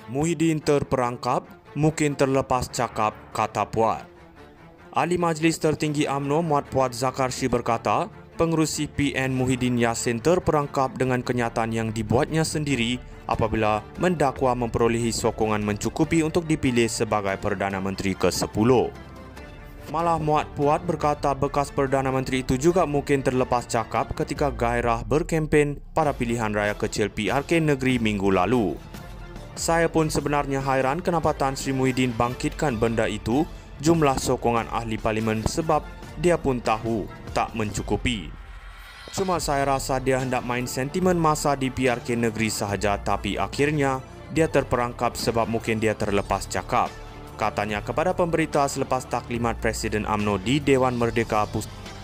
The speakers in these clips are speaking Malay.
Muhyiddin terperangkap, mungkin terlepas cakap, kata Puat. Ahli Majlis Tertinggi UMNO Muhammad Puat Zakarshi berkata, pengerusi PN Muhyiddin Yassin terperangkap dengan kenyataan yang dibuatnya sendiri apabila mendakwa memperolehi sokongan mencukupi untuk dipilih sebagai Perdana Menteri ke-10. Malah Muhammad Puat berkata bekas Perdana Menteri itu juga mungkin terlepas cakap ketika gairah berkempen pada pilihan raya kecil PRK negeri minggu lalu. Saya pun sebenarnya hairan kenapa Tan Sri Muhyiddin bangkitkan benda itu, jumlah sokongan ahli parlimen sebab dia pun tahu tak mencukupi. Cuma saya rasa dia hendak main sentimen masa di PRK negeri sahaja tapi akhirnya dia terperangkap sebab mungkin dia terlepas cakap. Katanya kepada pemberita selepas taklimat Presiden UMNO di Dewan Merdeka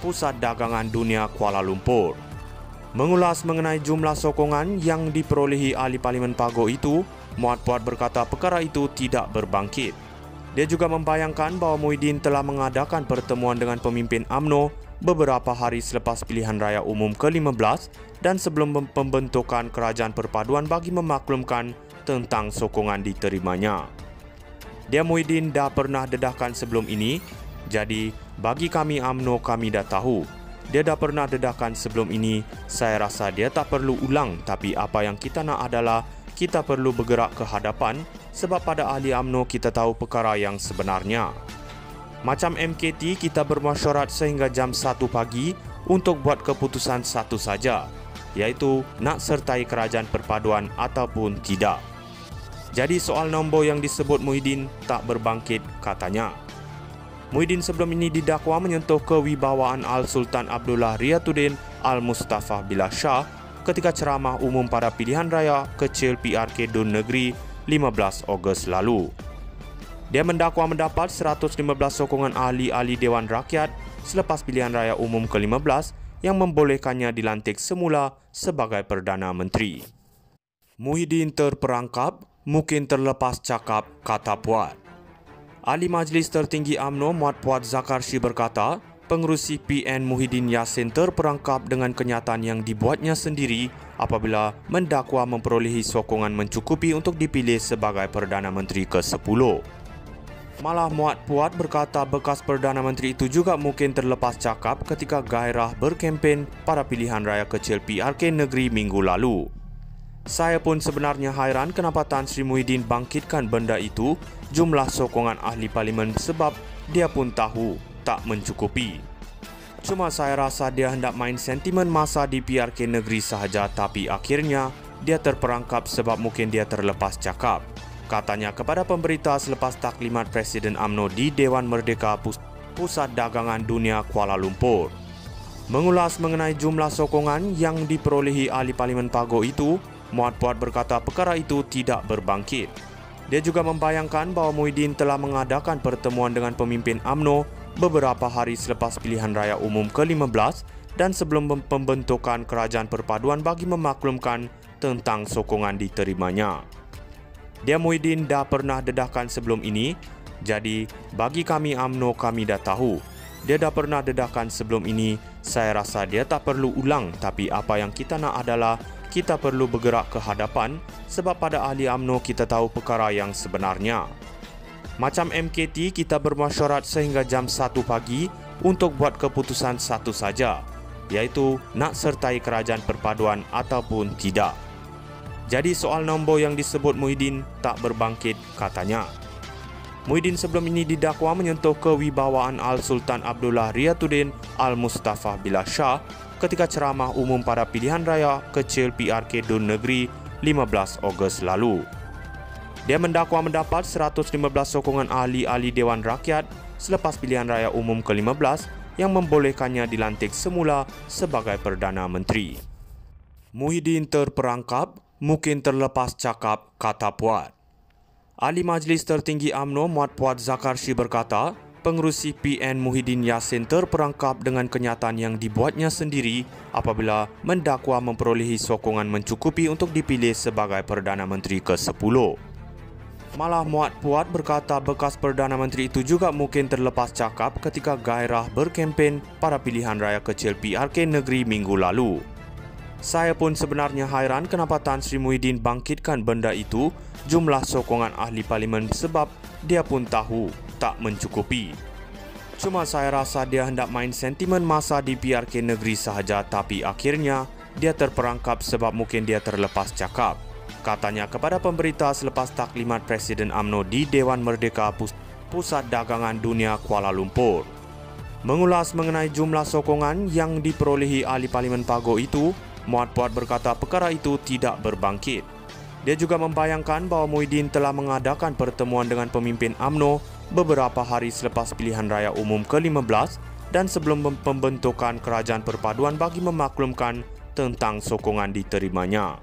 Pusat Dagangan Dunia Kuala Lumpur. Mengulas mengenai jumlah sokongan yang diperolehi ahli parlimen Pago itu, Muhammad Puat berkata perkara itu tidak berbangkit. Dia juga membayangkan bahawa Muhyiddin telah mengadakan pertemuan dengan pemimpin UMNO beberapa hari selepas pilihan raya umum ke-15 dan sebelum pembentukan kerajaan perpaduan bagi memaklumkan tentang sokongan diterimanya. Dia Muhyiddin dah pernah dedahkan sebelum ini, jadi bagi kami UMNO kami dah tahu. Dia dah pernah dedahkan sebelum ini, saya rasa dia tak perlu ulang tapi apa yang kita nak adalah kita perlu bergerak ke hadapan sebab pada ahli UMNO kita tahu perkara yang sebenarnya. Macam MKT kita bermesyuarat sehingga jam 1 pagi untuk buat keputusan satu saja, iaitu nak sertai kerajaan perpaduan ataupun tidak. Jadi soal nombor yang disebut Muhyiddin tak berbangkit, katanya. Muhyiddin sebelum ini didakwa menyentuh kewibawaan Al-Sultan Abdullah Riyatuddin Al-Mustafa Billah Shah ketika ceramah umum pada pilihan raya kecil PRK Dun Negeri 15 Ogos lalu. Dia mendakwa mendapat 115 sokongan ahli-ahli Dewan Rakyat selepas pilihan raya umum ke-15 yang membolehkannya dilantik semula sebagai Perdana Menteri. Muhyiddin terperangkap, mungkin terlepas cakap, kata Puat. Ahli Majlis Tertinggi UMNO Muhammad Puat Zakarshi berkata, pengerusi PN Muhyiddin Yassin terperangkap dengan kenyataan yang dibuatnya sendiri apabila mendakwa memperolehi sokongan mencukupi untuk dipilih sebagai Perdana Menteri ke-10. Malah Muhammad Puat berkata bekas Perdana Menteri itu juga mungkin terlepas cakap ketika gairah berkempen pada pilihan raya kecil PRK negeri minggu lalu. Saya pun sebenarnya hairan kenapa Tan Sri Muhyiddin bangkitkan benda itu, jumlah sokongan ahli parlimen sebab dia pun tahu tak mencukupi. Cuma saya rasa dia hendak main sentimen masa di PRK negeri sahaja tapi akhirnya dia terperangkap sebab mungkin dia terlepas cakap. Katanya kepada pemberita selepas taklimat Presiden UMNO di Dewan Merdeka Pusat Dagangan Dunia Kuala Lumpur. Mengulas mengenai jumlah sokongan yang diperolehi ahli parlimen Pago itu, Muhammad Puat berkata perkara itu tidak berbangkit. Dia juga membayangkan bahawa Muhyiddin telah mengadakan pertemuan dengan pemimpin UMNO beberapa hari selepas pilihan raya umum ke-15 dan sebelum pembentukan kerajaan perpaduan bagi memaklumkan tentang sokongan diterimanya. Dia Muhyiddin dah pernah dedahkan sebelum ini, jadi bagi kami UMNO kami dah tahu. Dia dah pernah dedahkan sebelum ini, saya rasa dia tak perlu ulang tapi apa yang kita nak adalah kita perlu bergerak ke hadapan sebab pada ahli UMNO kita tahu perkara yang sebenarnya. Macam MKT kita bermesyuarat sehingga jam 1 pagi untuk buat keputusan satu saja, iaitu nak sertai kerajaan perpaduan ataupun tidak. Jadi soal nombor yang disebut Muhyiddin tak berbangkit, katanya. Muhyiddin sebelum ini didakwa menyentuh kewibawaan Al-Sultan Abdullah Riyatuddin Al-Mustafa Billah Shah ketika ceramah umum pada pilihan raya kecil PRK Dun Negeri 15 Ogos lalu. Dia mendakwa mendapat 115 sokongan ahli-ahli Dewan Rakyat selepas pilihan raya umum ke-15 yang membolehkannya dilantik semula sebagai Perdana Menteri. Muhyiddin terperangkap, mungkin terlepas cakap, kata Puat. Ahli Majlis Tertinggi UMNO Muhammad Puat Zakarshi berkata, pengerusi PN Muhyiddin Yassin terperangkap dengan kenyataan yang dibuatnya sendiri apabila mendakwa memperolehi sokongan mencukupi untuk dipilih sebagai Perdana Menteri ke-10. Malah Muhammad Puat berkata bekas Perdana Menteri itu juga mungkin terlepas cakap ketika gairah berkempen pada pilihan raya kecil PRK negeri minggu lalu. Saya pun sebenarnya hairan kenapa Tan Sri Muhyiddin bangkitkan benda itu, jumlah sokongan ahli parlimen, sebab dia pun tahu tak mencukupi. Cuma saya rasa dia hendak main sentimen masa di PRK negeri sahaja, tapi akhirnya dia terperangkap sebab mungkin dia terlepas cakap. Katanya kepada pemberita selepas taklimat Presiden UMNO di Dewan Merdeka Pusat Dagangan Dunia Kuala Lumpur. Mengulas mengenai jumlah sokongan yang diperolehi ahli parlimen Pago itu, Muhammad Puat berkata perkara itu tidak berbangkit. Dia juga membayangkan bahawa Muhyiddin telah mengadakan pertemuan dengan pemimpin UMNO beberapa hari selepas pilihan raya umum ke-15 dan sebelum pembentukan kerajaan perpaduan bagi memaklumkan tentang sokongan diterimanya.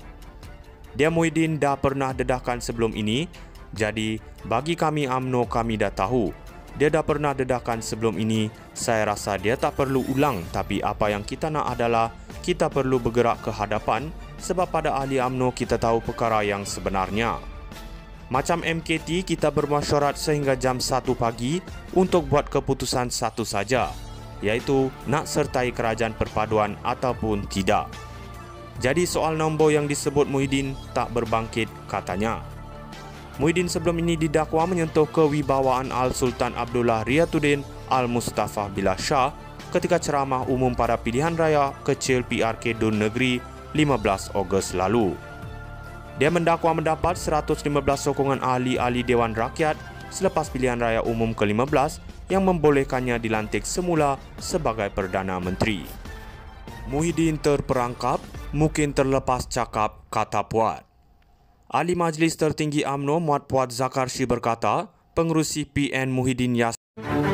Dia Muhyiddin dah pernah dedahkan sebelum ini, jadi bagi kami UMNO kami dah tahu. Dia dah pernah dedahkan sebelum ini, saya rasa dia tak perlu ulang, tapi apa yang kita nak adalah kita perlu bergerak ke hadapan sebab pada ahli UMNO kita tahu perkara yang sebenarnya. Macam MKT, kita bermesyuarat sehingga jam 1 pagi untuk buat keputusan satu saja, iaitu nak sertai kerajaan perpaduan ataupun tidak. Jadi soal nombor yang disebut Muhyiddin tak berbangkit, katanya. Muhyiddin sebelum ini didakwa menyentuh kewibawaan Al-Sultan Abdullah Riyatuddin Al-Mustafa Billah Shah ketika ceramah umum pada pilihan raya kecil PRK Dun Negeri 15 Ogos lalu. Dia mendakwa mendapat 115 sokongan ahli-ahli Dewan Rakyat selepas pilihan raya umum ke-15 yang membolehkannya dilantik semula sebagai Perdana Menteri. Muhyiddin terperangkap, mungkin terlepas cakap, kata Puat. Ahli Majlis Tertinggi UMNO Muhammad Puat Zakarshi berkata, pengerusi PN Muhyiddin Yassin